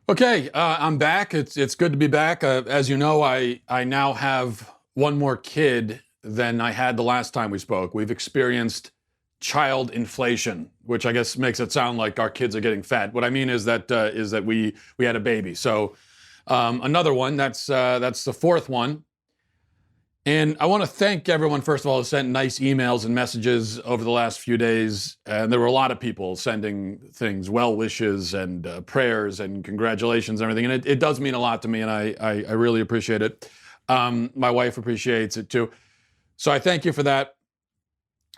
Okay, I'm back. It's good to be back. As you know, I now have one more kid than I had the last time we spoke. We've experienced child inflation, which I guess makes it sound like our kids are getting fat. What I mean is that we had a baby. So another one. That's the fourth one. And I want to thank everyone, first of all, who sent nice emails and messages over the last few days. And there were a lot of people sending things, well wishes and prayers and congratulations and everything. And it does mean a lot to me, and I really appreciate it. My wife appreciates it too. So I thank you for that.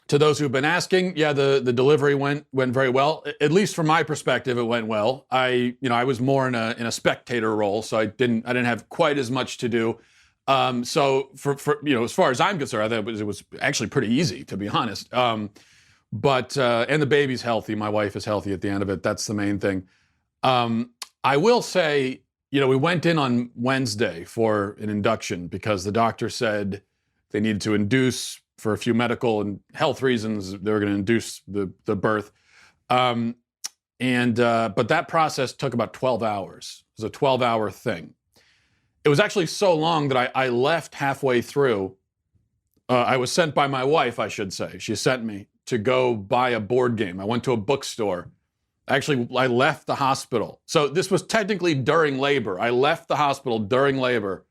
To those who've been asking, yeah, the delivery went very well. At least from my perspective, it went well. I was more in a spectator role, so I didn't have quite as much to do. So for as far as I'm concerned, I thought it was actually pretty easy, to be honest. But and the baby's healthy. My wife is healthy at the end of it. That's the main thing. I will say, we went in on Wednesday for an induction because the doctor said they needed to induce for a few medical and health reasons. They were going to induce the birth. But that process took about 12 hours. It was a 12-hour thing. It was actually so long that I left halfway through. I was sent by my wife, I should say. She sent me to go buy a board game. I went to a bookstore. Actually, I left the hospital. So this was technically during labor. I left the hospital during labor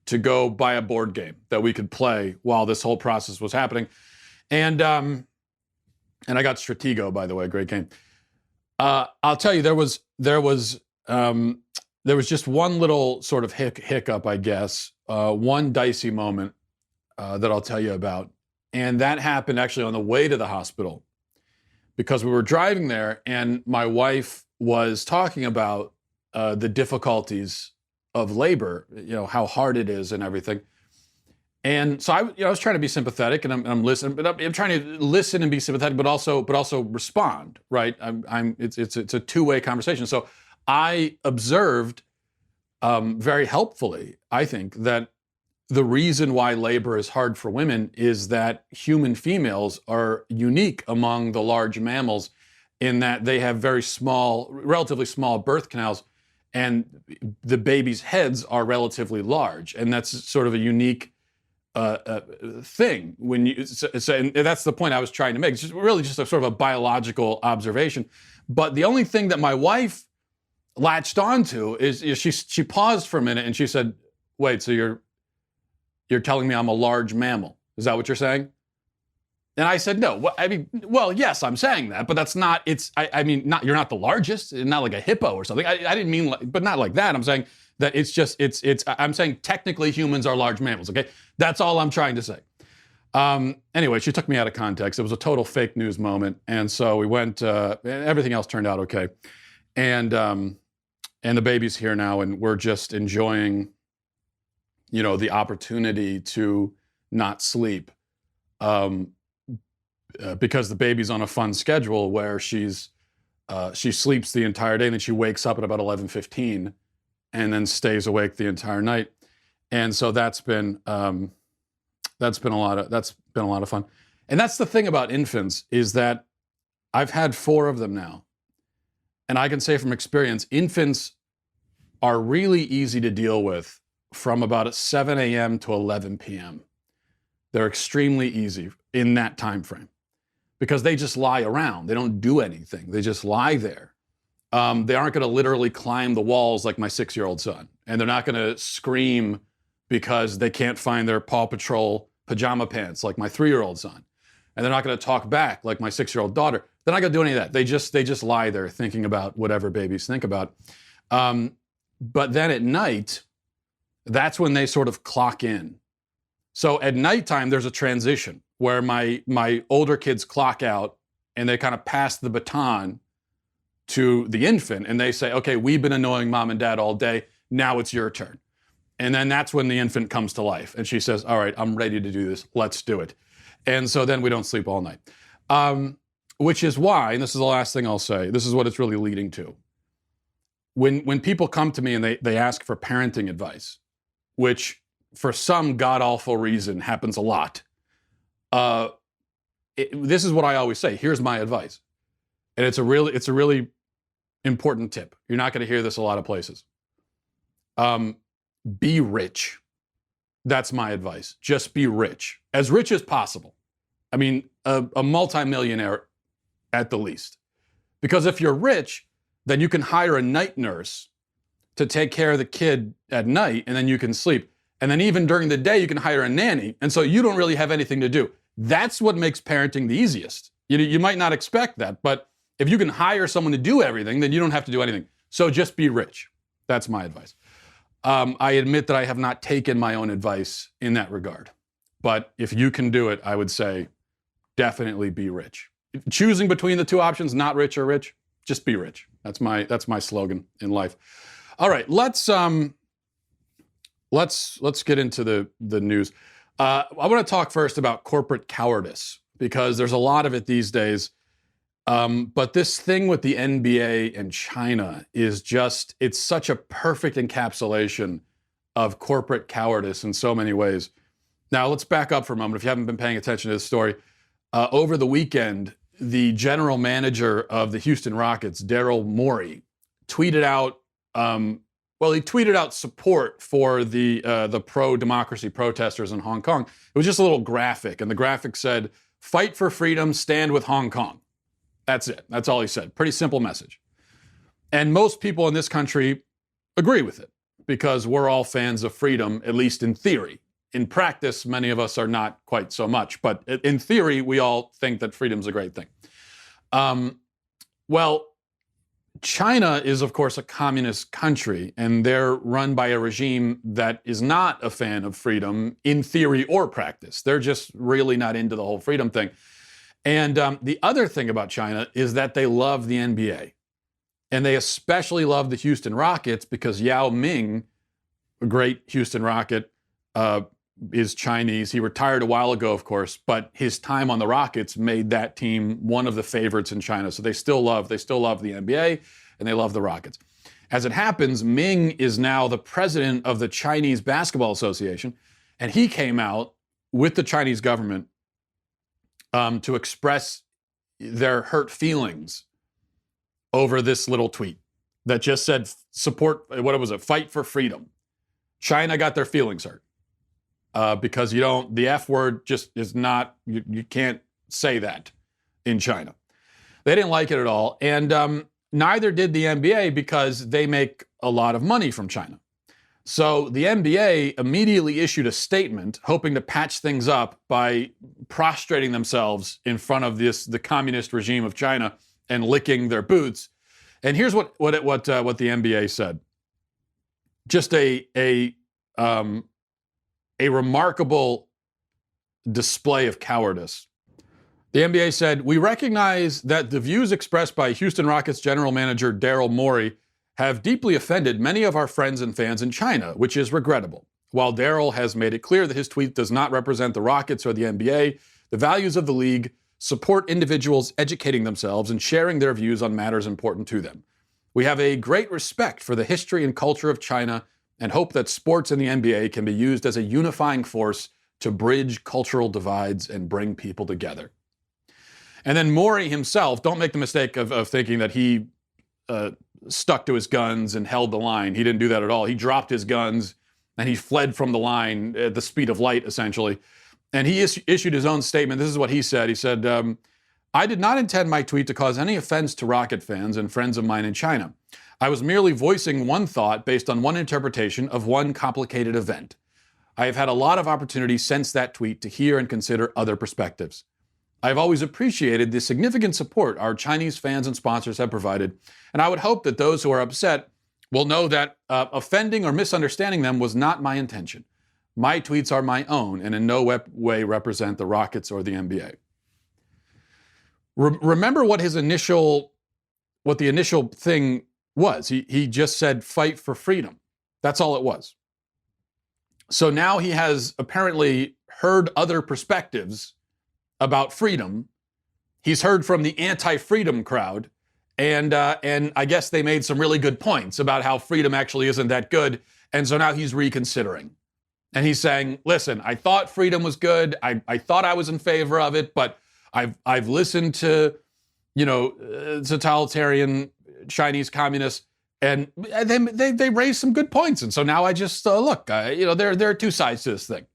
to go buy a board game that we could play while this whole process was happening. And I got Stratego, by the way, great game. I'll tell you, there was just one little sort of hiccup, I guess, one dicey moment that I'll tell you about. And that happened actually on the way to the hospital because we were driving there and my wife was talking about the difficulties of labor, how hard it is and everything. And so I was trying to be sympathetic and I'm listening, but I'm trying to listen and be sympathetic, but also respond, right? It's a two-way conversation. So I observed very helpfully, I think, that the reason why labor is hard for women is that human females are unique among the large mammals in that they have very small, relatively small birth canals, and the baby's heads are relatively large. And that's sort of a unique thing. And that's the point I was trying to make. It's just really just a sort of a biological observation. But the only thing that my wife latched onto is she paused for a minute and she said, "Wait, so you're telling me I'm a large mammal? Is that what you're saying?" And I said, "No. Well, yes, I'm saying that, but that's not. Not. You're not the largest. Not like a hippo or something. I didn't mean, but not like that. I'm saying that it's. I'm saying technically humans are large mammals. Okay, that's all I'm trying to say." Anyway, she took me out of context. It was a total fake news moment, and so we went. Everything else turned out okay, and the baby's here now, and we're just enjoying, the opportunity to not sleep, because the baby's on a fun schedule where she sleeps the entire day, and then she wakes up at about 11:15, and then stays awake the entire night, and so that's been a lot of fun, and that's the thing about infants is that I've had 4 of them now. And I can say from experience, infants are really easy to deal with from about 7 a.m. to 11 p.m. They're extremely easy in that time frame because they just lie around. They don't do anything. They just lie there. They aren't going to literally climb the walls like my 6-year-old son. And they're not going to scream because they can't find their Paw Patrol pajama pants like my 3-year-old son. And they're not going to talk back like my 6-year-old daughter. They're not going to do any of that. They just lie there thinking about whatever babies think about. But then at night, that's when they sort of clock in. So at nighttime, there's a transition where my older kids clock out and they kind of pass the baton to the infant and they say, "Okay, we've been annoying mom and dad all day. Now it's your turn." And then that's when the infant comes to life and she says, "All right, I'm ready to do this. Let's do it." And so then we don't sleep all night. Which is why, and this is the last thing I'll say, this is what it's really leading to. When people come to me and they ask for parenting advice, which for some god-awful reason happens a lot, this is what I always say. Here's my advice. And it's a really important tip. You're not going to hear this a lot of places. Be rich. That's my advice. Just be rich as possible. I mean, a multimillionaire at the least. Because if you're rich, then you can hire a night nurse to take care of the kid at night, and then you can sleep. And then even during the day, you can hire a nanny. And so you don't really have anything to do. That's what makes parenting the easiest. You might not expect that, but if you can hire someone to do everything, then you don't have to do anything. So just be rich. That's my advice. I admit that I have not taken my own advice in that regard. But if you can do it, I would say definitely be rich. Choosing between the two options, not rich or rich, just be rich. That's my slogan in life. All right, let's get into the news. I want to talk first about corporate cowardice, because there's a lot of it these days. But this thing with the NBA and China is just, it's such a perfect encapsulation of corporate cowardice in so many ways. Now, let's back up for a moment. If you haven't been paying attention to this story, over the weekend, the general manager of the Houston Rockets, Daryl Morey, tweeted out, he tweeted out support for the pro-democracy protesters in Hong Kong. It was just a little graphic, and the graphic said, "Fight for freedom, stand with Hong Kong." That's it. That's all he said. Pretty simple message. And most people in this country agree with it, because we're all fans of freedom, at least in theory. In practice, many of us are not quite so much, but in theory, we all think that freedom's a great thing. Well, China is, of course, a communist country, and they're run by a regime that is not a fan of freedom in theory or practice. They're just really not into the whole freedom thing. And the other thing about China is that they love the NBA. And they especially love the Houston Rockets because Yao Ming, a great Houston Rocket, is Chinese. He retired a while ago, of course, but his time on the Rockets made that team one of the favorites in China. So they still love the NBA, and they love the Rockets. As it happens, Ming is now the president of the Chinese Basketball Association, and he came out with the Chinese government to express their hurt feelings over this little tweet that just said support, what was it, fight for freedom. China got their feelings hurt. Because the F word just is not, you can't say that in China. They didn't like it at all. And neither did the NBA, because they make a lot of money from China. So the NBA immediately issued a statement hoping to patch things up by prostrating themselves in front of the communist regime of China and licking their boots. And here's what the NBA said. Just a remarkable display of cowardice. The NBA said, "We recognize that the views expressed by Houston Rockets general manager Daryl Morey have deeply offended many of our friends and fans in China, which is regrettable. While Daryl has made it clear that his tweet does not represent the Rockets or the NBA, the values of the league support individuals educating themselves and sharing their views on matters important to them. We have a great respect for the history and culture of China and hope that sports and the NBA can be used as a unifying force to bridge cultural divides and bring people together." And then Morey himself, don't make the mistake of thinking that he stuck to his guns and held the line. He didn't do that at all. He dropped his guns and he fled from the line at the speed of light, essentially. And he issued his own statement. This is what he said. He said, "I did not intend my tweet to cause any offense to Rocket fans and friends of mine in China. I was merely voicing one thought based on one interpretation of one complicated event. I have had a lot of opportunity since that tweet to hear and consider other perspectives. I've always appreciated the significant support our Chinese fans and sponsors have provided, and I would hope that those who are upset will know that offending or misunderstanding them was not my intention. My tweets are my own and in no way represent the Rockets or the NBA." Remember what the initial thing was. He just said, "Fight for freedom." That's all it was. So now he has apparently heard other perspectives about freedom. He's heard from the anti-freedom crowd, and I guess they made some really good points about how freedom actually isn't that good, and so now he's reconsidering. And he's saying, "Listen, I thought freedom was good. I thought I was in favor of it, but I've listened to totalitarian Chinese communists, and they raised some good points. And so now I just look, there are two sides to this thing.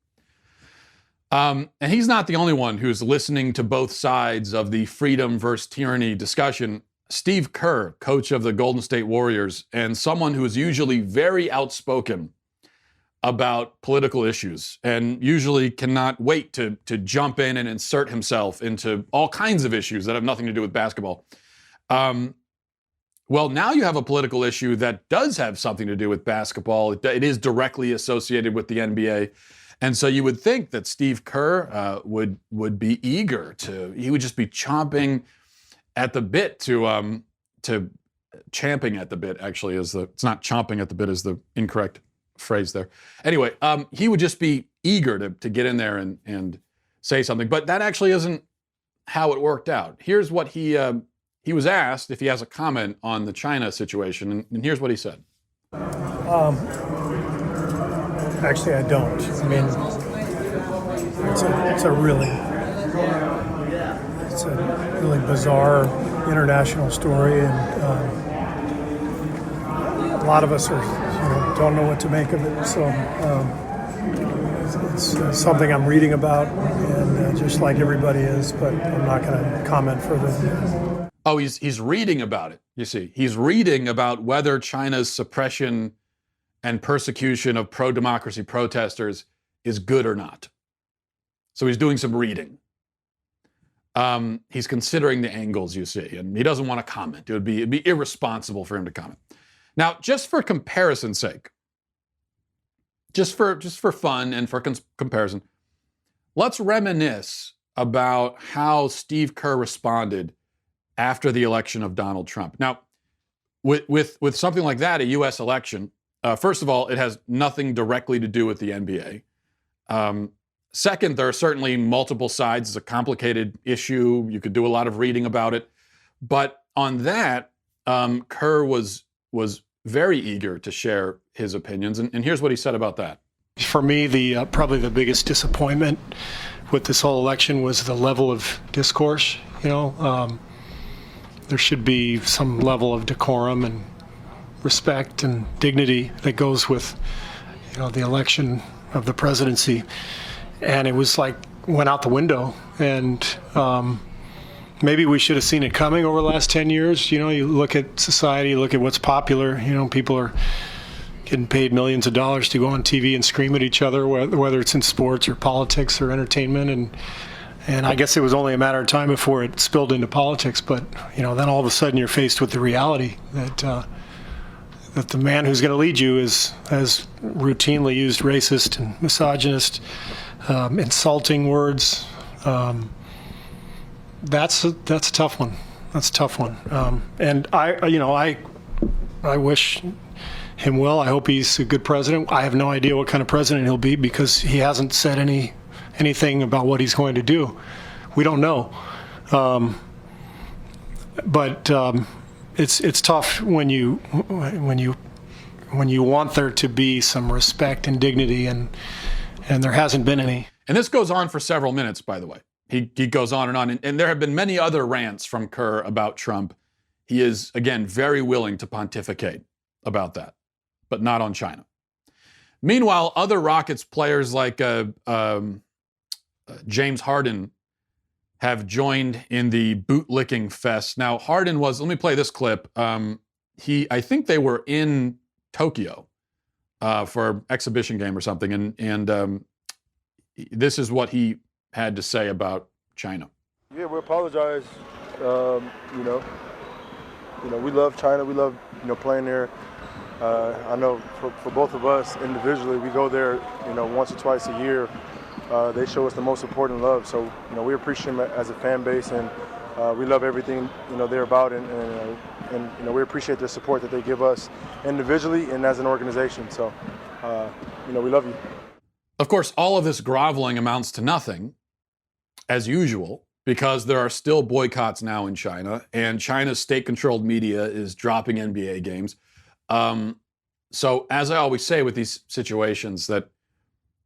And he's not the only one who's listening to both sides of the freedom versus tyranny discussion. Steve Kerr, coach of the Golden State Warriors, and someone who is usually very outspoken about political issues and usually cannot wait to jump in and insert himself into all kinds of issues that have nothing to do with basketball. Well, now you have a political issue that does have something to do with basketball. It is directly associated with the NBA. And so you would think that Steve Kerr would be eager he would just be chomping at the bit to champing at the bit, actually, it's not chomping at the bit is the incorrect phrase there. Anyway, he would just be eager to get in there and say something. But that actually isn't how it worked out. Here's what he was asked if he has a comment on the China situation, and here's what he said. Actually, I don't. I mean, it's a really bizarre international story, and a lot of us don't know what to make of it. So it's something I'm reading about, and just like everybody is, but I'm not going to comment further. Oh, he's reading about it. You see, he's reading about whether China's suppression and persecution of pro-democracy protesters is good or not. So he's doing some reading. He's considering the angles, you see, and he doesn't want to comment. It'd be irresponsible for him to comment. Now, just for comparison's sake, just for fun and for comparison, let's reminisce about how Steve Kerr responded after the election of Donald Trump. Now, with something like that, a U.S. election, first of all, it has nothing directly to do with the NBA. Second, there are certainly multiple sides. It's a complicated issue. You could do a lot of reading about it. But on that, Kerr was very eager to share his opinions. And here's what he said about that. For me, probably the biggest disappointment with this whole election was the level of discourse. There should be some level of decorum and respect and dignity that goes with, the election of the presidency. And it was like went out the window. And maybe we should have seen it coming over the last 10 years. You look at society, look at what's popular. People are getting paid millions of dollars to go on TV and scream at each other, whether it's in sports or politics or entertainment. And I guess it was only a matter of time before it spilled into politics. But, then all of a sudden you're faced with the reality that the man who's going to lead you has routinely used racist and misogynist, insulting words. That's a tough one. That's a tough one. And I wish him well. I hope he's a good president. I have no idea what kind of president he'll be because he hasn't said anything about what he's going to do. We don't know. But it's tough when you want there to be some respect and dignity, and there hasn't been any. And this goes on for several minutes, by the way. He goes on, and there have been many other rants from Kerr about Trump. He is, again, very willing to pontificate about that, but not on China. Meanwhile, other Rockets players like James Harden have joined in the bootlicking fest. Now, Harden was, let me play this clip. I think they were in Tokyo for an exhibition game or something, and this is what he had to say about China. Yeah, we apologize. We love China. We love, playing there. I know for both of us individually, we go there, once or twice a year. They show us the most important love. So, we appreciate them as a fan base, and we love everything, they're about, and we appreciate the support that they give us individually and as an organization. So, we love you. Of course, all of this groveling amounts to nothing, as usual, because there are still boycotts now in China, and China's state-controlled media is dropping NBA games. So, as I always say with these situations, that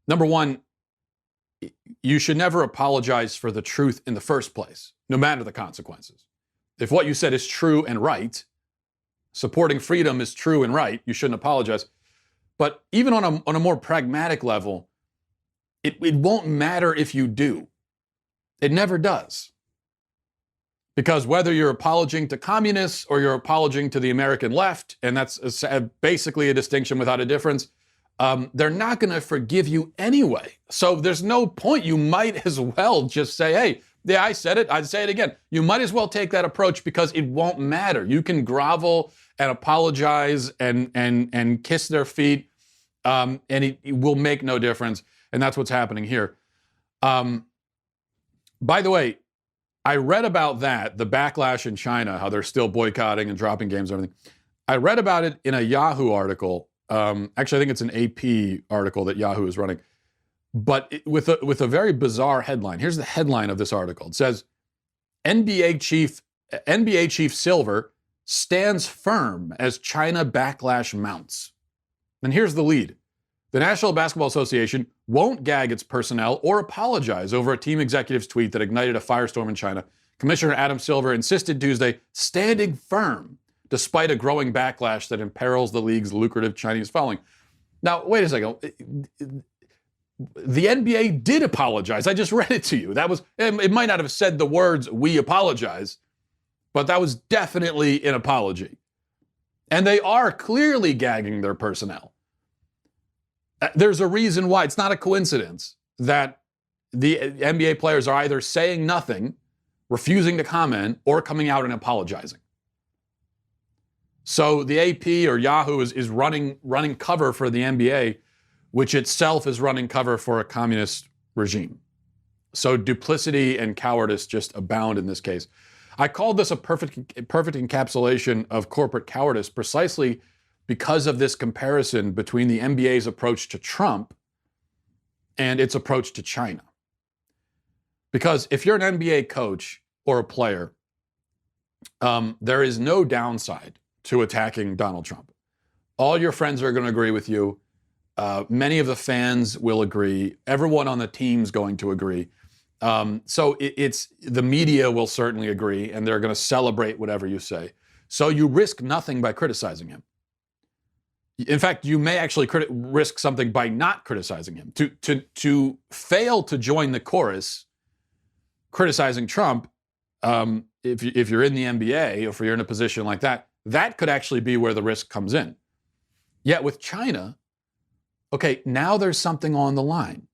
number one, you should never apologize for the truth in the first place, no matter the consequences. If what you said is true and right, supporting freedom is true and right. You shouldn't apologize. But even on a more pragmatic level, it won't matter if you do. It never does. Because whether you're apologizing to communists or you're apologizing to the American left, and that's basically a distinction without a difference, they're not going to forgive you anyway. So there's no point. You might as well just say, hey, yeah, I said it. I'd say it again. You might as well take that approach because it won't matter. You can grovel and apologize and kiss their feet, and it will make no difference. And that's what's happening here. By the way, I read about that, the backlash in China, how they're still boycotting and dropping games and everything. I read about it in a Yahoo article. Actually, I think it's an AP article that Yahoo is running. But with a very bizarre headline. Here's the headline of this article. It says, NBA Chief Silver stands firm as China backlash mounts. And here's the lead. The National Basketball Association won't gag its personnel or apologize over a team executive's tweet that ignited a firestorm in China. Commissioner Adam Silver insisted Tuesday, standing firm despite a growing backlash that imperils the league's lucrative Chinese following. Now, wait a second. The NBA did apologize. I just read it to you. It might not have said the words, we apologize, but that was definitely an apology. And they are clearly gagging their personnel. There's a reason why. It's not a coincidence that the NBA players are either saying nothing, refusing to comment, or coming out and apologizing. So the AP or Yahoo is running cover for the NBA, which itself is running cover for a communist regime. So duplicity and cowardice just abound in this case. I called this a perfect encapsulation of corporate cowardice precisely because of this comparison between the NBA's approach to Trump and its approach to China. Because if you're an NBA coach or a player, there is no downside to attacking Donald Trump. All your friends are going to agree with you. Many of the fans will agree. Everyone on the team's going to agree. So it's the media will certainly agree, and they're going to celebrate whatever you say. So you risk nothing by criticizing him. In fact, you may actually risk something by not criticizing him. To fail to join the chorus criticizing Trump, if you're in the NBA or if you're in a position like that, that could actually be where the risk comes in. Yet with China, okay, now there's something on the line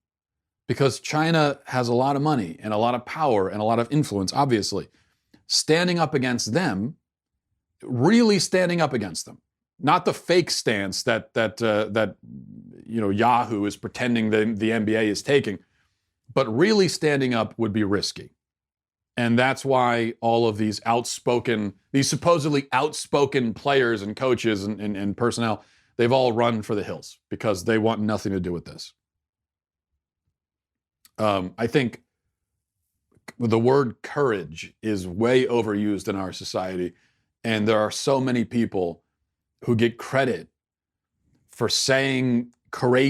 because China has a lot of money and a lot of power and a lot of influence, obviously. Standing up against them, really standing up against them. Not the fake stance that Yahoo is pretending the NBA is taking, but really standing up would be risky. And that's why all of these supposedly outspoken players and coaches and personnel, they've all run for the hills because they want nothing to do with this. I think the word courage is way overused in our society, and there are so many people who get credit for saying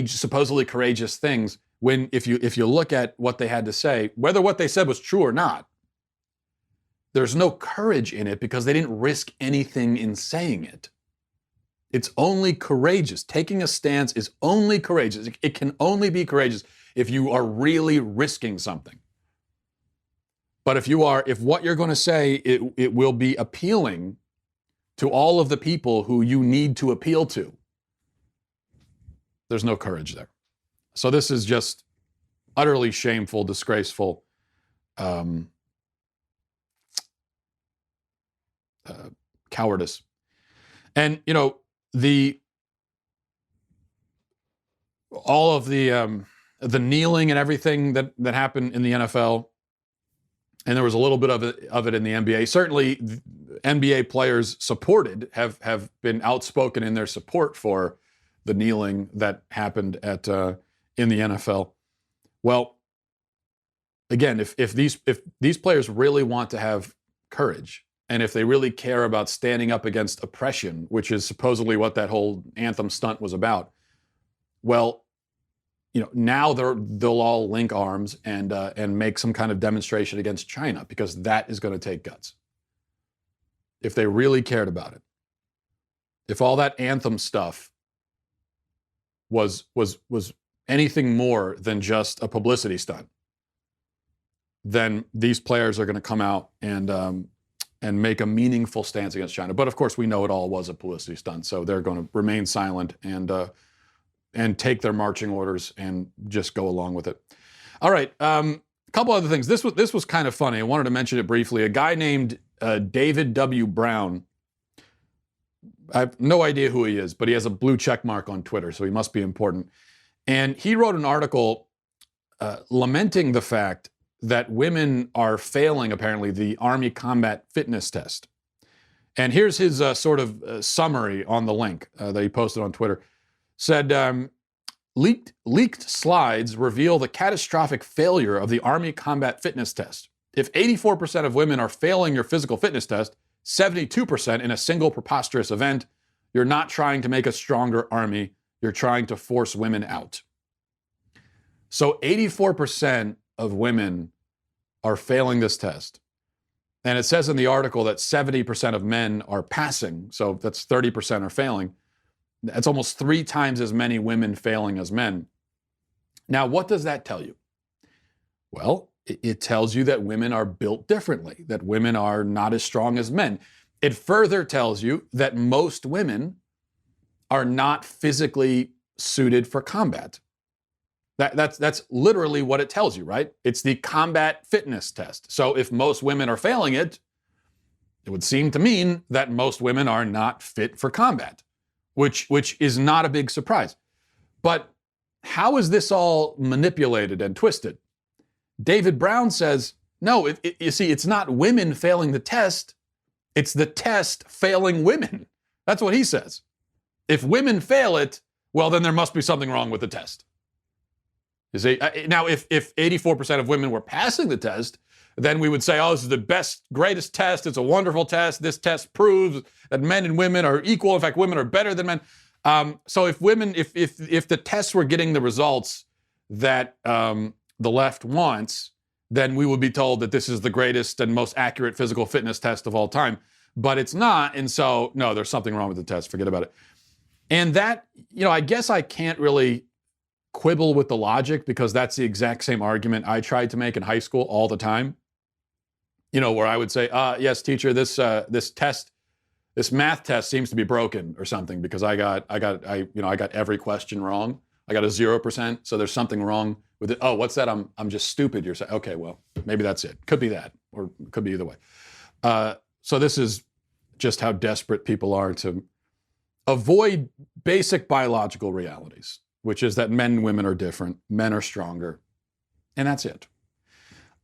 supposedly courageous things when if you look at what they had to say, whether what they said was true or not, there's no courage in it because they didn't risk anything in saying it. It's only courageous. Taking a stance is only courageous. It can only be courageous if you are really risking something. But if what you're going to say, it will be appealing to all of the people who you need to appeal to, there's no courage there. So this is just utterly shameful, disgraceful, cowardice. And, all of the kneeling and everything that happened in the NFL, and there was a little bit of it in the NBA. Certainly, NBA players have been outspoken in their support for the kneeling that happened in the NFL. Well, again, if these players really want to have courage, and if they really care about standing up against oppression, which is supposedly what that whole anthem stunt was about, well, now they'll all link arms and make some kind of demonstration against China because that is going to take guts if they really cared about it. if all that anthem stuff was anything more than just a publicity stunt, then these players are going to come out and make a meaningful stance against China. But of course, we know it all was a publicity stunt, so they're going to remain silent and take their marching orders and just go along with it. All right, a couple other things. This was kind of funny. I wanted to mention it briefly. A guy named David W. Brown. I have no idea who he is, but he has a blue check mark on Twitter, so he must be important. And he wrote an article lamenting the fact that women are failing, apparently, the Army combat fitness test. And here's his sort of summary on the link that he posted on Twitter. Said, leaked slides reveal the catastrophic failure of the Army combat fitness test. If 84% of women are failing your physical fitness test, 72% in a single preposterous event, you're not trying to make a stronger army, you're trying to force women out. So 84% of women are failing this test. And it says in the article that 70% of men are passing, so that's 30% are failing. That's almost 3 times as many women failing as men. Now, what does that tell you? Well, it tells you that women are built differently, that women are not as strong as men. It further tells you that most women are not physically suited for combat. That's literally what it tells you, right? It's the combat fitness test. So if most women are failing it, it would seem to mean that most women are not fit for combat, which is not a big surprise. But how is this all manipulated and twisted? David Brown says, no, you see, it's not women failing the test. It's the test failing women. That's what he says. If women fail it, well, then there must be something wrong with the test. You see, now if 84% of women were passing the test, then we would say, oh, this is the best, greatest test. It's a wonderful test. This test proves that men and women are equal. In fact, women are better than men. So if the tests were getting the results that the left wants, then we would be told that this is the greatest and most accurate physical fitness test of all time. But it's not, and so, no, there's something wrong with the test. Forget about it. And that, I guess I can't really quibble with the logic, because that's the exact same argument I tried to make in high school all the time. Where I would say, yes, teacher, this math test seems to be broken or something, because I got every question wrong. I got a 0%, so there's something wrong with it. Oh, what's that? I'm just stupid. You're saying, okay, well, maybe that's it. Could be that, or could be either way. So this is just how desperate people are to avoid basic biological realities, which is that men and women are different, men are stronger, and that's it.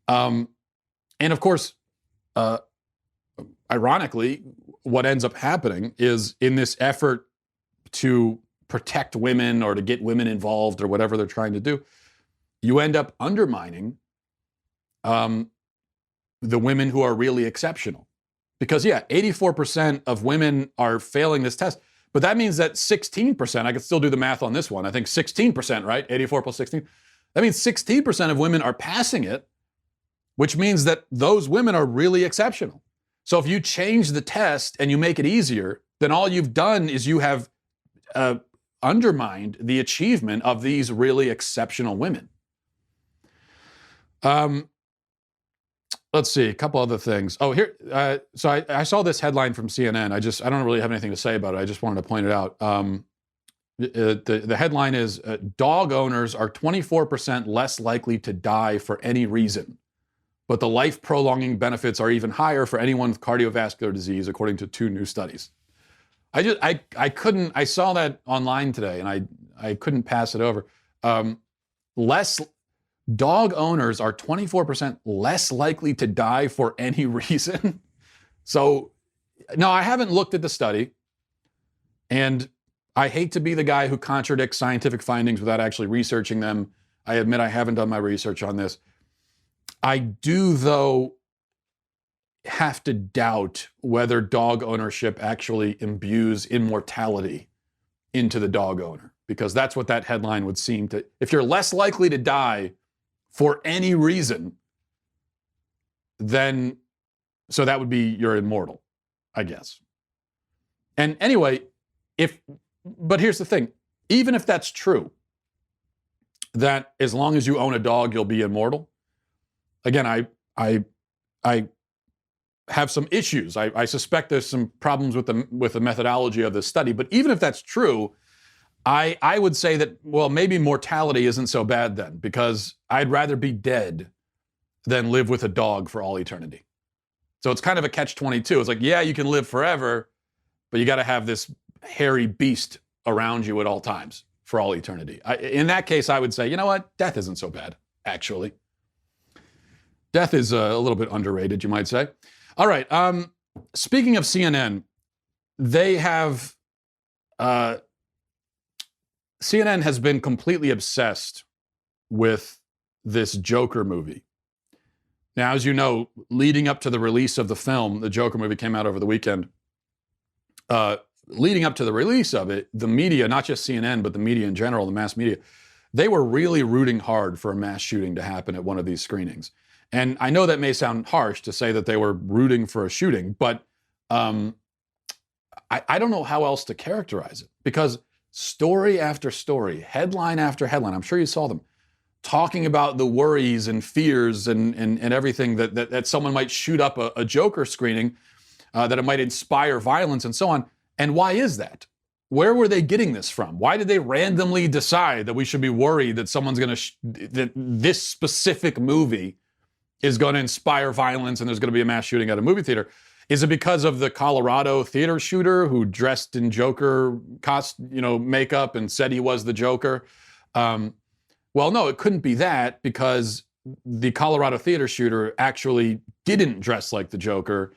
And of course, ironically, what ends up happening is, in this effort to protect women or to get women involved or whatever they're trying to do, you end up undermining the women who are really exceptional. Because 84% of women are failing this test, but that means that 16%, I could still do the math on this one, I think 16%, right? 84 plus 16. That means 16% of women are passing it, which means that those women are really exceptional. So if you change the test and you make it easier, then all you've done is you have undermined the achievement of these really exceptional women. Let's see, a couple other things. Oh, here, so I saw this headline from CNN. I don't really have anything to say about it. I just wanted to point it out. The headline is, dog owners are 24% less likely to die for any reason, but the life-prolonging benefits are even higher for anyone with cardiovascular disease, according to 2 new studies. I saw that online today, and I couldn't pass it over. Dog owners are 24% less likely to die for any reason. So, no, I haven't looked at the study, and I hate to be the guy who contradicts scientific findings without actually researching them. I admit I haven't done my research on this. I do, though, have to doubt whether dog ownership actually imbues immortality into the dog owner, because that's what that headline would seem to. If you're less likely to die for any reason, then, so that would be you're immortal, I guess. And anyway, But here's the thing, even if that's true, that as long as you own a dog, you'll be immortal. Again, I have some issues. I suspect there's some problems with the methodology of this study. But even if that's true, I would say that, well, maybe mortality isn't so bad then, because I'd rather be dead than live with a dog for all eternity. So it's kind of a catch-22. It's like, yeah, you can live forever, but you got to have this hairy beast around you at all times for all eternity. In that case, I would say, you know what? Death isn't so bad, actually. Death is a little bit underrated, you might say. All right. Speaking of CNN, they have... CNN has been completely obsessed with this Joker movie. Now, as you know, leading up to the release of the film, the Joker movie came out over the weekend. Leading up to the release of it, the media, not just CNN, but the media in general, the mass media, they were really rooting hard for a mass shooting to happen at one of these screenings. And I know that may sound harsh to say that they were rooting for a shooting, but I don't know how else to characterize it, because story after story, headline after headline, I'm sure you saw them, talking about the worries and fears and everything that someone might shoot up a Joker screening, that it might inspire violence and so on. And why is that? Where were they getting this from? Why did they randomly decide that we should be worried that someone's going to, that this specific movie is going to inspire violence and there's going to be a mass shooting at a movie theater? Is it because of the Colorado theater shooter who dressed in Joker makeup and said he was the Joker? Well, no, it couldn't be that, because the Colorado theater shooter actually didn't dress like the Joker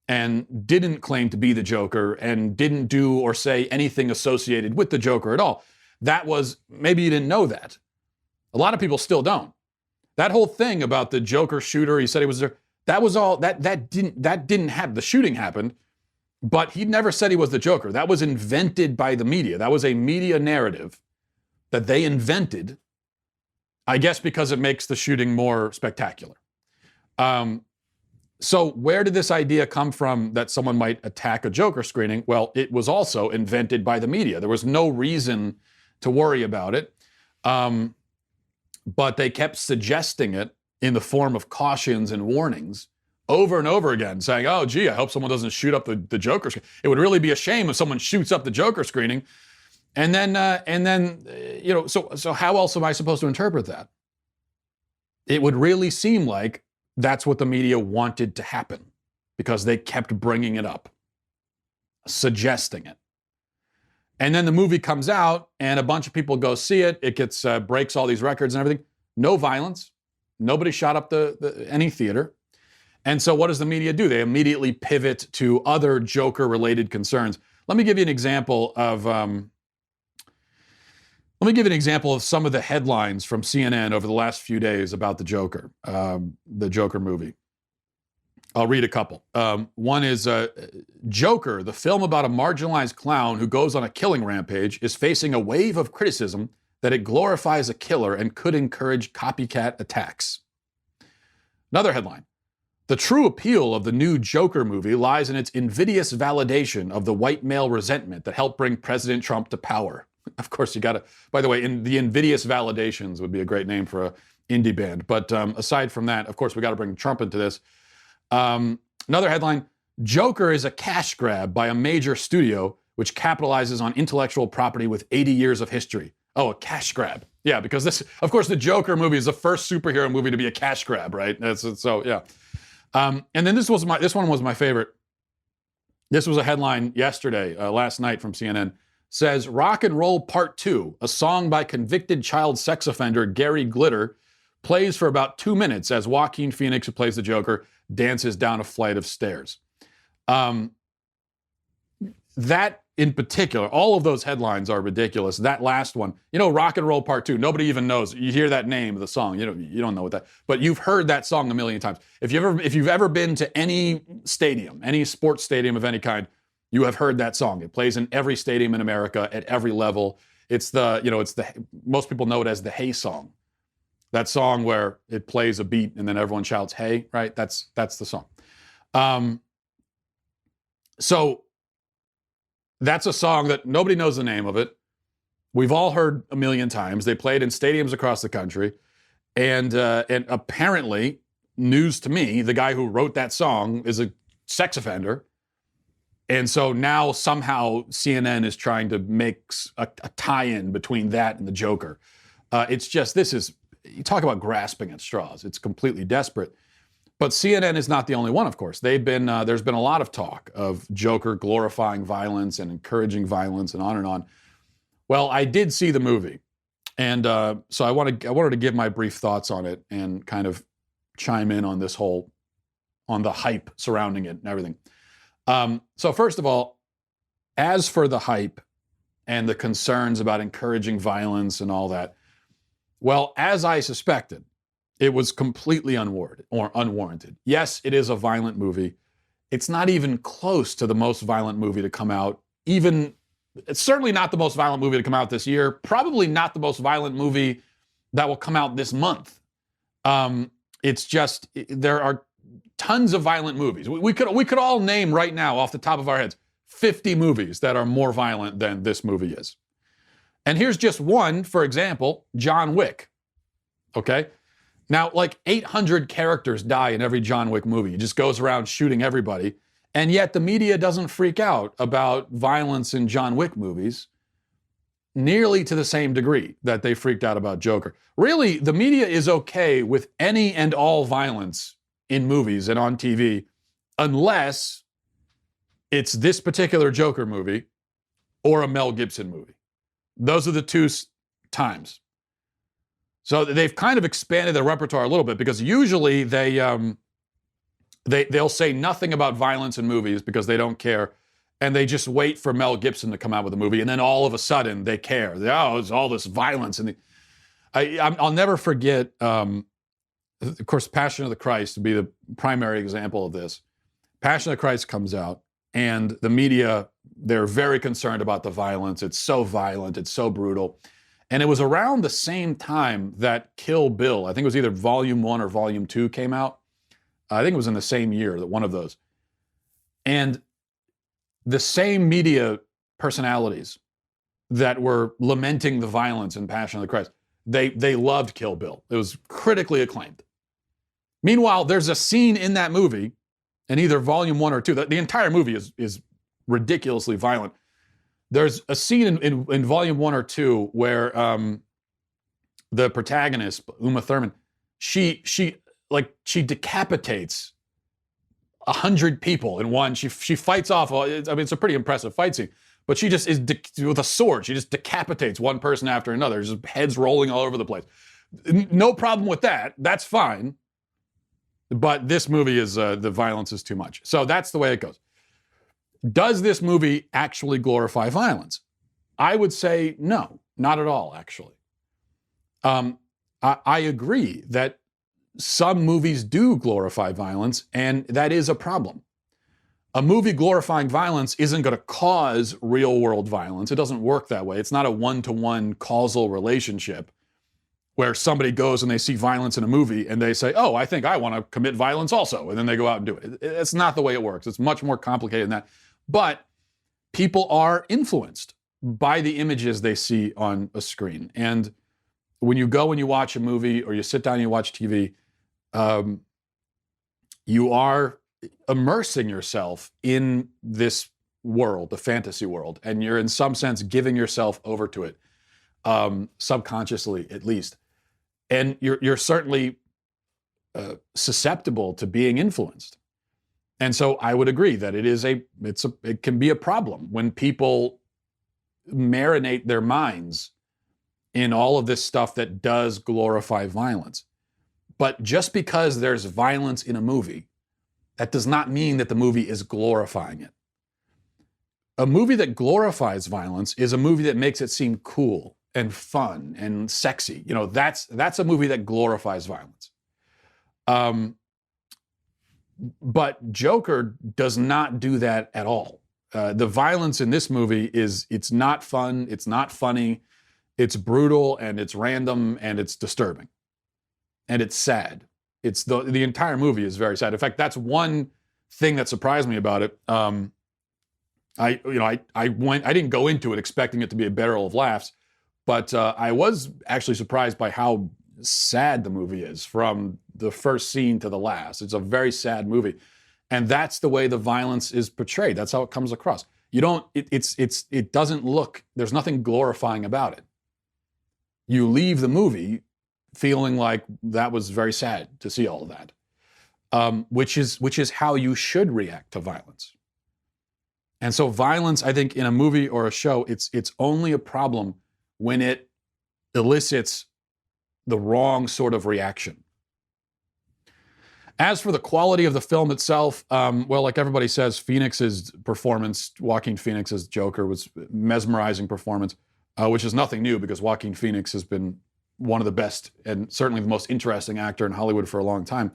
and didn't claim to be the Joker and didn't do or say anything associated with the Joker at all. That was, maybe you didn't know that. A lot of people still don't. That whole thing about the Joker shooter, he said he was there, that was all, that didn't happen. The shooting happened, but he never said he was the Joker. That was invented by the media. That was a media narrative that they invented, I guess because it makes the shooting more spectacular. So where did this idea come from that someone might attack a Joker screening? Well, it was also invented by the media. There was no reason to worry about it. But they kept suggesting it in the form of cautions and warnings over and over again, saying, oh, gee, I hope someone doesn't shoot up the Joker screening. It would really be a shame if someone shoots up the Joker screening. And then, so how else am I supposed to interpret that? It would really seem like that's what the media wanted to happen, because they kept bringing it up, suggesting it. And then the movie comes out and a bunch of people go see it. It gets breaks all these records and everything. No violence. Nobody shot up any theater. And so what does the media do? They immediately pivot to other Joker-related concerns. Let me give you an example of some of the headlines from CNN over the last few days about the Joker movie. I'll read a couple. One is Joker, the film about a marginalized clown who goes on a killing rampage, is facing a wave of criticism that it glorifies a killer and could encourage copycat attacks. Another headline. The true appeal of the new Joker movie lies in its invidious validation of the white male resentment that helped bring President Trump to power. Of course, you got to, by the way, the Invidious Validations would be a great name for an indie band. But aside from that, of course, we got to bring Trump into this. Another headline, Joker is a cash grab by a major studio which capitalizes on intellectual property with 80 years of history. Oh, a cash grab. Yeah, because this, of course, the Joker movie is the first superhero movie to be a cash grab, right? So, yeah. And then this one was my favorite. This was a headline yesterday, last night from CNN. Says, Rock and Roll Part 2, a song by convicted child sex offender Gary Glitter, plays for about 2 minutes as Joaquin Phoenix, who plays the Joker, dances down a flight of stairs. That in particular, all of those headlines are ridiculous. That last one, Rock and Roll Part 2, nobody even knows. You hear that name of the song, you don't know what that, but you've heard that song a million times. If you've ever been to any stadium, any sports stadium of any kind, you have heard that song. It plays in every stadium in America at every level. It's most people know it as the Hey song. That song where it plays a beat and then everyone shouts, hey, right? That's the song. So That's a song that nobody knows the name of it. We've all heard a million times. They played in stadiums across the country. And apparently, news to me, the guy who wrote that song is a sex offender. And so now somehow CNN is trying to make a tie-in between that and the Joker. It's just, you talk about grasping at straws. It's completely desperate. But CNN is not the only one, of course. There's been a lot of talk of Joker glorifying violence and encouraging violence and on and on. Well, I did see the movie. And so I wanted to give my brief thoughts on it and kind of chime in on on the hype surrounding it and everything. So first of all, as for the hype and the concerns about encouraging violence and all that, well, as I suspected, it was completely unwarranted. Yes, it is a violent movie. It's not even close to the most violent movie to come out. It's certainly not the most violent movie to come out this year. Probably not the most violent movie that will come out this month. It's just, there are tons of violent movies. We could all name right now off the top of our heads 50 movies that are more violent than this movie is. And here's just one, for example, John Wick. Okay? Now, like 800 characters die in every John Wick movie. He just goes around shooting everybody. And yet the media doesn't freak out about violence in John Wick movies nearly to the same degree that they freaked out about Joker. Really, the media is okay with any and all violence in movies and on TV unless it's this particular Joker movie or a Mel Gibson movie. Those are the two times. So they've kind of expanded their repertoire a little bit because usually they'll say nothing about violence in movies because they don't care, and they just wait for Mel Gibson to come out with a movie, and then all of a sudden they care. There's all this violence, and I'll never forget. Of course, Passion of the Christ would be the primary example of this. Passion of the Christ comes out, and the media, they're very concerned about the violence. It's so violent. It's so brutal. And it was around the same time that Kill Bill, I think it was either Volume 1 or Volume 2 came out. I think it was in the same year, one of those. And the same media personalities that were lamenting the violence in Passion of the Christ, they loved Kill Bill. It was critically acclaimed. Meanwhile, there's a scene in that movie, in either Volume 1 or 2, the entire movie is ridiculously violent. There's a scene in Volume 1 or 2 where the protagonist, Uma Thurman, she decapitates 100 people in one. She fights off, it's a pretty impressive fight scene, but she just is, with a sword, she just decapitates one person after another, just heads rolling all over the place. No problem with that. That's fine. But this movie is, the violence is too much. So that's the way it goes. Does this movie actually glorify violence? I would say no, not at all, actually. I agree that some movies do glorify violence, and that is a problem. A movie glorifying violence isn't going to cause real-world violence. It doesn't work that way. It's not a one-to-one causal relationship where somebody goes and they see violence in a movie and they say, oh, I think I want to commit violence also, and then they go out and do it. It's not the way it works. It's much more complicated than that. But people are influenced by the images they see on a screen. And when you go and you watch a movie or you sit down and you watch TV, you are immersing yourself in this world, the fantasy world, and you're in some sense giving yourself over to it, subconsciously at least. And you're certainly susceptible to being influenced. And so I would agree that it can be a problem when people marinate their minds in all of this stuff that does glorify violence. But just because there's violence in a movie, that does not mean that the movie is glorifying it. A movie that glorifies violence is a movie that makes it seem cool and fun and sexy. You know, that's a movie that glorifies violence. But Joker does not do that at all. The violence in this movie it's not fun, it's not funny, it's brutal, and it's random, and it's disturbing. And it's sad. It's the entire movie is very sad. In fact, that's one thing that surprised me about it. I didn't go into it expecting it to be a barrel of laughs, but I was actually surprised by how sad the movie is from the first scene to the last. It's a very sad movie. And that's the way the violence is portrayed. That's how it comes across. It doesn't look, there's nothing glorifying about it. You leave the movie feeling like that was very sad to see all of that, which is how you should react to violence. And so violence, I think, in a movie or a show, it's only a problem when it elicits the wrong sort of reaction. As for the quality of the film itself, well, like everybody says, Phoenix's performance, Joaquin Phoenix's Joker, was mesmerizing performance, which is nothing new because Joaquin Phoenix has been one of the best and certainly the most interesting actor in Hollywood for a long time.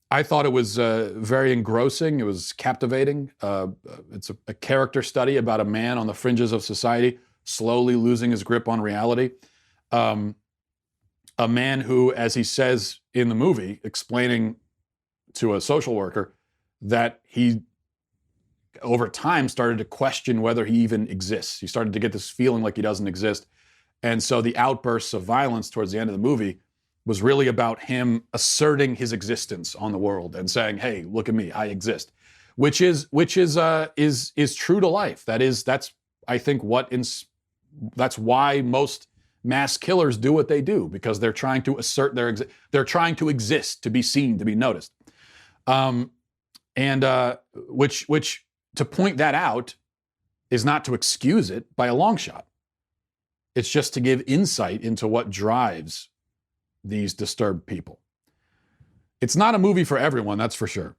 I thought it was very engrossing. It was captivating. It's a character study about a man on the fringes of society, slowly losing his grip on reality. A man who, as he says in the movie, explaining to a social worker that he, over time, started to question whether he even exists. He started to get this feeling like he doesn't exist. And so the outbursts of violence towards the end of the movie was really about him asserting his existence on the world and saying, "Hey, look at me, I exist," which is true to life. That's I think that's why most mass killers do what they do, because they're trying to assert they're trying to exist, to be seen, to be noticed, which to point that out is not to excuse it by a long shot. It's just to give insight into what drives these disturbed people. It's not a movie for everyone, that's for sure.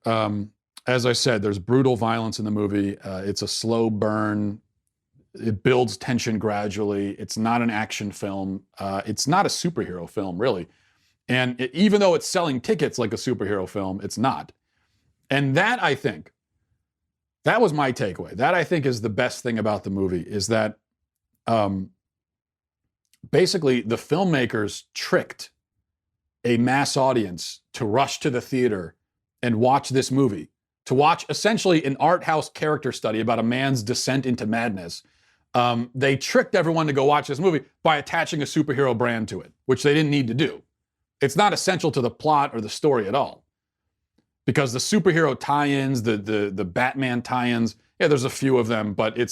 As I said, there's brutal violence in the movie. It's a slow burn. It builds tension gradually. It's not an action film. It's not a superhero film, really. And even though it's selling tickets like a superhero film, it's not. And that, I think, that was my takeaway. That, I think, is the best thing about the movie, is that basically the filmmakers tricked a mass audience to rush to the theater and watch this movie, to watch essentially an art house character study about a man's descent into madness. They tricked everyone to go watch this movie by attaching a superhero brand to it, which they didn't need to do. It's not essential to the plot or the story at all. Because the superhero tie-ins, the Batman tie-ins, yeah, there's a few of them, but you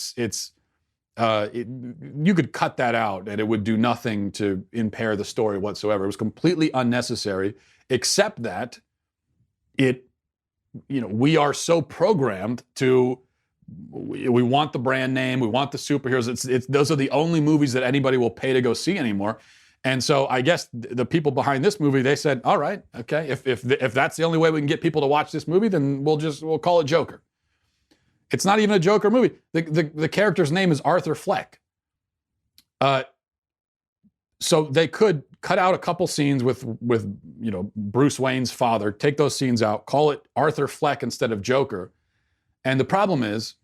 could cut that out and it would do nothing to impair the story whatsoever. It was completely unnecessary, except that we are so programmed to, we want the brand name, we want the superheroes. Those are the only movies that anybody will pay to go see anymore. And so I guess the people behind this movie, they said, all right, okay, if that's the only way we can get people to watch this movie, then we'll call it Joker. It's not even a Joker movie. The character's name is Arthur Fleck. So they could cut out a couple scenes with Bruce Wayne's father, take those scenes out, call it Arthur Fleck instead of Joker. And the problem is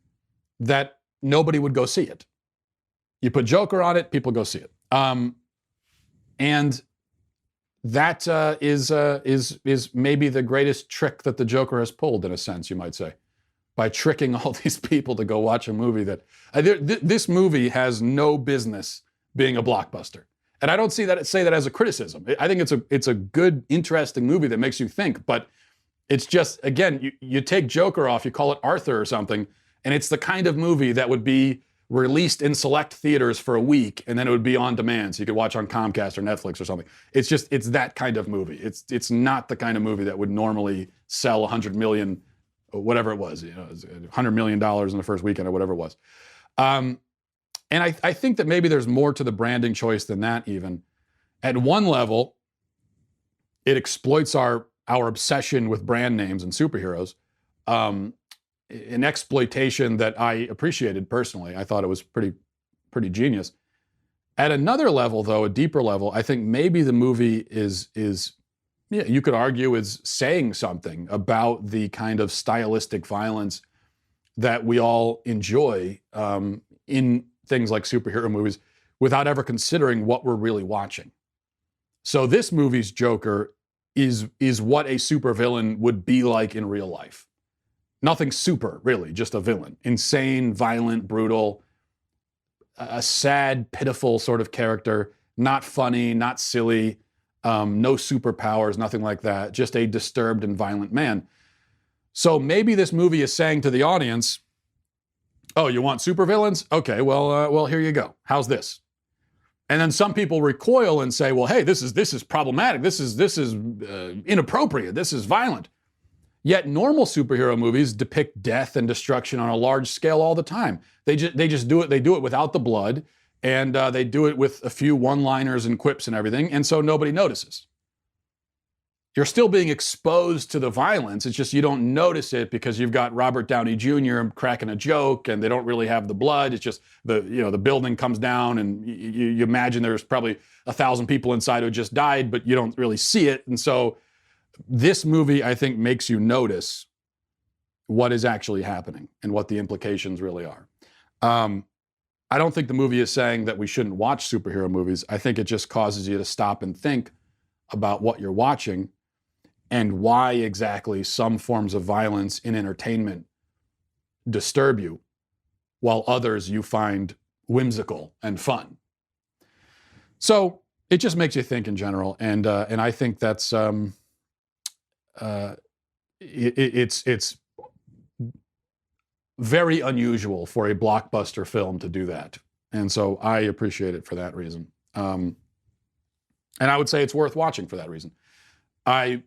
that nobody would go see it. You put Joker on it, people go see it. And that is maybe the greatest trick that the Joker has pulled, in a sense, you might say, by tricking all these people to go watch a movie that this movie has no business being a blockbuster. And I don't say that as a criticism. I think it's a good, interesting movie that makes you think. But it's just, again, you take Joker off, you call it Arthur or something, and it's the kind of movie that would be released in select theaters for a week, and then it would be on demand, so you could watch on Comcast or Netflix or something. It's that kind of movie. It's not the kind of movie that would normally sell 100 million, whatever it was, $100 million in the first weekend or whatever it was. And I think that maybe there's more to the branding choice than that even. At one level, it exploits our obsession with brand names and superheroes. An exploitation that I appreciated personally. I thought it was pretty genius. At another level, though, a deeper level, I think maybe the movie is you could argue is saying something about the kind of stylistic violence that we all enjoy in things like superhero movies without ever considering what we're really watching. So this movie's Joker is what a supervillain would be like in real life. Nothing super, really, just a villain. Insane, violent, brutal, a sad, pitiful sort of character. Not funny, not silly, no superpowers, nothing like that. Just a disturbed and violent man. So maybe this movie is saying to the audience, oh, you want supervillains? Okay, well, here you go. How's this? And then some people recoil and say, well, hey, this is problematic. This is inappropriate. This is violent. Yet normal superhero movies depict death and destruction on a large scale all the time. They just do it. They do it without the blood, and they do it with a few one-liners and quips and everything, and so nobody notices. You're still being exposed to the violence. It's just you don't notice it because you've got Robert Downey Jr. cracking a joke, and they don't really have the blood. It's just the building comes down, and you imagine there's probably 1,000 people inside who just died, but you don't really see it. And so this movie, I think, makes you notice what is actually happening and what the implications really are. I don't think the movie is saying that we shouldn't watch superhero movies. I think it just causes you to stop and think about what you're watching and why exactly some forms of violence in entertainment disturb you, while others you find whimsical and fun. So it just makes you think in general, and I think that's it's very unusual for a blockbuster film to do that, and so I appreciate it for that reason. And I would say it's worth watching for that reason. I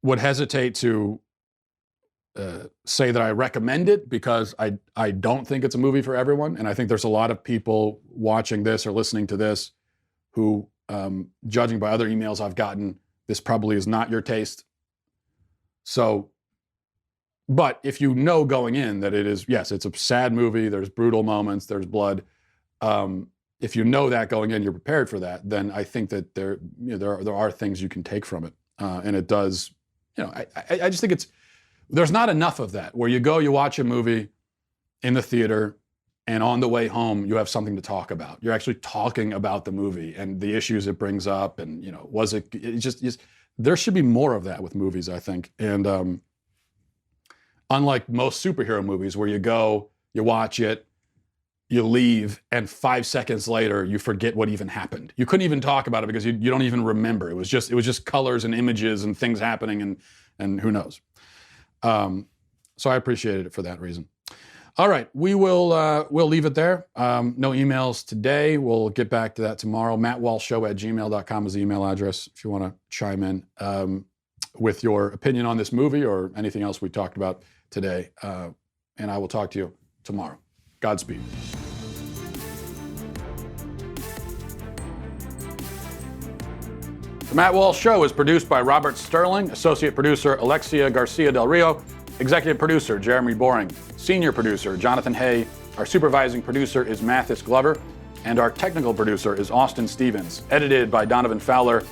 would hesitate to say that I recommend it because I don't think it's a movie for everyone. And I think there's a lot of people watching this or listening to this who, judging by other emails I've gotten, this probably is not your taste. So, but if you know going in that it is, yes, it's a sad movie, there's brutal moments, there's blood. If you know that going in, you're prepared for that, then I think that there are things you can take from it. And it does, I just think there's not enough of that where you watch a movie in the theater and on the way home, you have something to talk about. You're actually talking about the movie and the issues it brings up. And, there should be more of that with movies, I think. And unlike most superhero movies where you watch it, you leave, and 5 seconds later, you forget what even happened. You couldn't even talk about it because you don't even remember. It was just colors and images and things happening, and who knows. So I appreciated it for that reason. All right, we'll leave it there. No emails today. We'll get back to that tomorrow. mattwalshshow@gmail.com is the email address if you want to chime in with your opinion on this movie or anything else we talked about today. And I will talk to you tomorrow. Godspeed. The Matt Walsh Show is produced by Robert Sterling, associate producer Alexia Garcia Del Rio, executive producer Jeremy Boring, senior producer Jonathan Hay, our supervising producer is Mathis Glover, and our technical producer is Austin Stevens, edited by Donovan Fowler.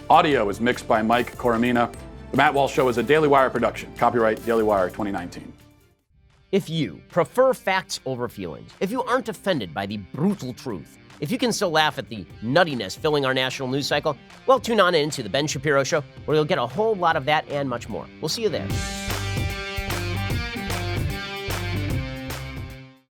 Audio is mixed by Mike Coromina. The Matt Walsh Show is a Daily Wire production. Copyright Daily Wire 2019. If you prefer facts over feelings, if you aren't offended by the brutal truth, if you can still laugh at the nuttiness filling our national news cycle, well, tune on in to The Ben Shapiro Show, where you'll get a whole lot of that and much more. We'll see you there.